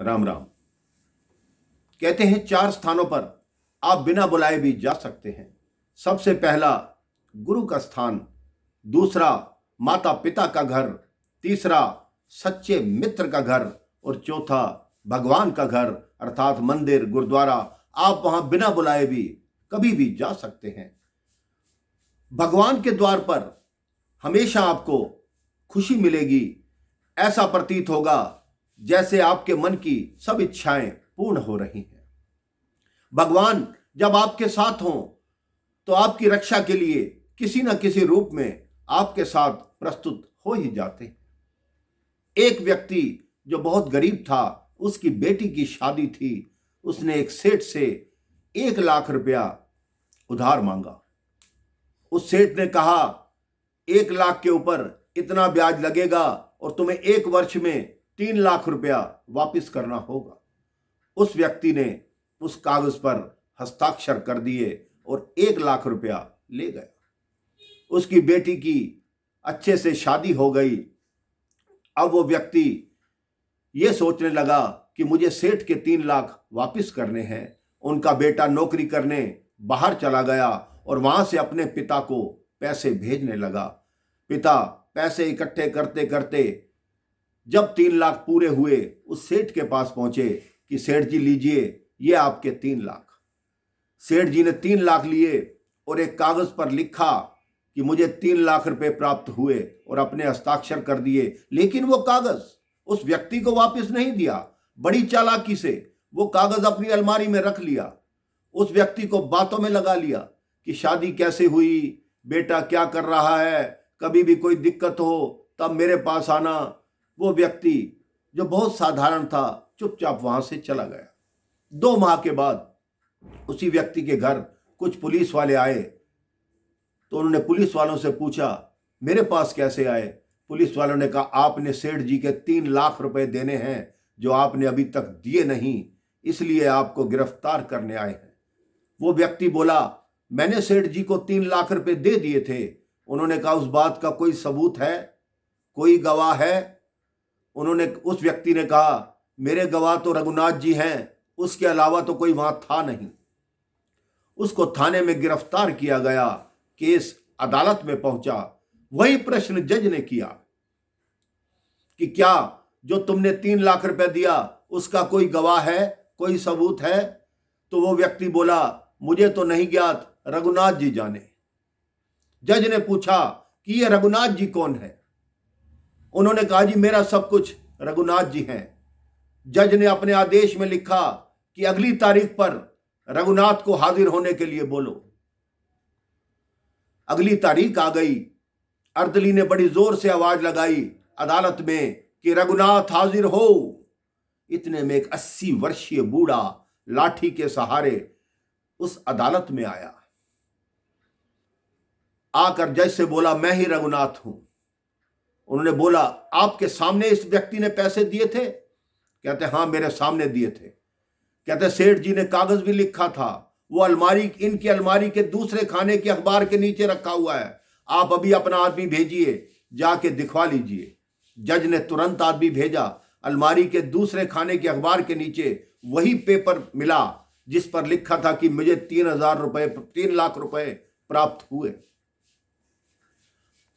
राम राम। कहते हैं 4 स्थानों पर आप बिना बुलाए भी जा सकते हैं। सबसे पहला गुरु का स्थान, दूसरा माता पिता का घर, तीसरा सच्चे मित्र का घर और चौथा भगवान का घर अर्थात मंदिर गुरुद्वारा। आप वहां बिना बुलाए भी कभी भी जा सकते हैं। भगवान के द्वार पर हमेशा आपको खुशी मिलेगी। ऐसा प्रतीत होगा जैसे आपके मन की सब इच्छाएं पूर्ण हो रही हैं। भगवान जब आपके साथ हों तो आपकी रक्षा के लिए किसी न किसी रूप में आपके साथ प्रस्तुत हो ही जाते हैं। एक व्यक्ति जो बहुत गरीब था, उसकी बेटी की शादी थी। उसने एक सेठ से 1 लाख रुपया उधार मांगा। उस सेठ ने कहा 1 लाख के ऊपर इतना ब्याज लगेगा और तुम्हें 1 वर्ष में 3 लाख रुपया वापस करना होगा। उस व्यक्ति ने उस कागज पर हस्ताक्षर कर दिए और 1 लाख रुपया ले गया। उसकी बेटी की अच्छे से शादी हो गई। अब वो व्यक्ति ये सोचने लगा कि मुझे सेठ के 3 लाख वापस करने हैं। उनका बेटा नौकरी करने बाहर चला गया और वहां से अपने पिता को पैसे भेजने लगा। पिता पैसे इकट्ठे करते करते जब 3 लाख पूरे हुए, उस सेठ के पास पहुंचे कि सेठ जी लीजिए, ये आपके 3 लाख। सेठ जी ने 3 लाख लिए और एक कागज पर लिखा कि मुझे 3 लाख रुपए प्राप्त हुए और अपने हस्ताक्षर कर दिए। लेकिन वो कागज उस व्यक्ति को वापस नहीं दिया। बड़ी चालाकी से वो कागज अपनी अलमारी में रख लिया। उस व्यक्ति को बातों में लगा लिया कि शादी कैसे हुई, बेटा क्या कर रहा है, कभी भी कोई दिक्कत हो तब मेरे पास आना। वो व्यक्ति जो बहुत साधारण था चुपचाप वहां से चला गया। 2 माह के बाद उसी व्यक्ति के घर कुछ पुलिस वाले आए तो उन्होंने पुलिस वालों से पूछा मेरे पास कैसे आए। पुलिस वालों ने कहा आपने सेठ जी के 3 लाख रुपए देने हैं जो आपने अभी तक दिए नहीं, इसलिए आपको गिरफ्तार करने आए हैं। वो व्यक्ति बोला मैंने सेठ जी को 3 लाख रुपए दे दिए थे। उन्होंने कहा उस बात का कोई सबूत है, कोई गवाह है? उस व्यक्ति ने कहा मेरे गवाह तो रघुनाथ जी हैं, उसके अलावा तो कोई वहां था नहीं। उसको थाने में गिरफ्तार किया गया। केस अदालत में पहुंचा। वही प्रश्न जज ने किया कि क्या जो तुमने 3 लाख रुपए दिया उसका कोई गवाह है, कोई सबूत है? तो वो व्यक्ति बोला मुझे तो नहीं ज्ञात, रघुनाथ जी जाने। जज ने पूछा कि ये रघुनाथ जी कौन है? उन्होंने कहा जी मेरा सब कुछ रघुनाथ जी हैं। जज ने अपने आदेश में लिखा कि अगली तारीख पर रघुनाथ को हाजिर होने के लिए बोलो। अगली तारीख आ गई। अर्दली ने बड़ी जोर से आवाज लगाई अदालत में कि रघुनाथ हाजिर हो। इतने में एक 80 वर्षीय बूढ़ा लाठी के सहारे उस अदालत में आया। आकर जज से बोला मैं ही रघुनाथ हूं। उन्होंने बोला आपके सामने इस व्यक्ति ने पैसे दिए थे? कहते हाँ मेरे सामने दिए थे। कहते सेठ जी ने कागज भी लिखा था, वो इनकी अलमारी के दूसरे खाने के अखबार के नीचे रखा हुआ है। आप अभी अपना आदमी भेजिए, जाके दिखवा लीजिए। जज ने तुरंत आदमी भेजा। अलमारी के दूसरे खाने के अखबार के नीचे वही पेपर मिला जिस पर लिखा था कि मुझे 3 लाख रुपए प्राप्त हुए।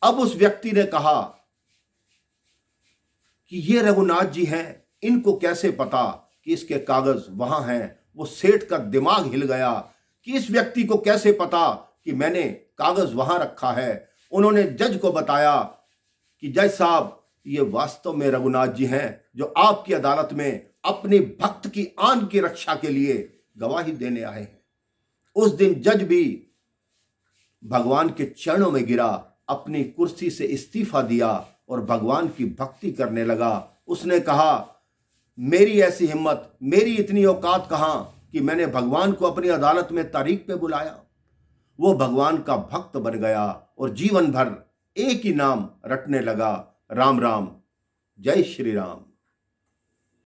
अब उस व्यक्ति ने कहा कि ये रघुनाथ जी हैं, इनको कैसे पता कि इसके कागज वहां हैं? वो सेठ का दिमाग हिल गया कि इस व्यक्ति को कैसे पता कि मैंने कागज वहां रखा है। उन्होंने जज को बताया कि जज साहब ये वास्तव में रघुनाथ जी हैं जो आपकी अदालत में अपनी भक्त की आन की रक्षा के लिए गवाही देने आए हैं। उस दिन जज भी भगवान के चरणों में गिरा, अपनी कुर्सी से इस्तीफा दिया और भगवान की भक्ति करने लगा। उसने कहा मेरी ऐसी हिम्मत, मेरी इतनी औकात कहां कि मैंने भगवान को अपनी अदालत में तारीख पे बुलाया। वो भगवान का भक्त बन गया और जीवन भर एक ही नाम रटने लगा, राम राम, जय श्री राम।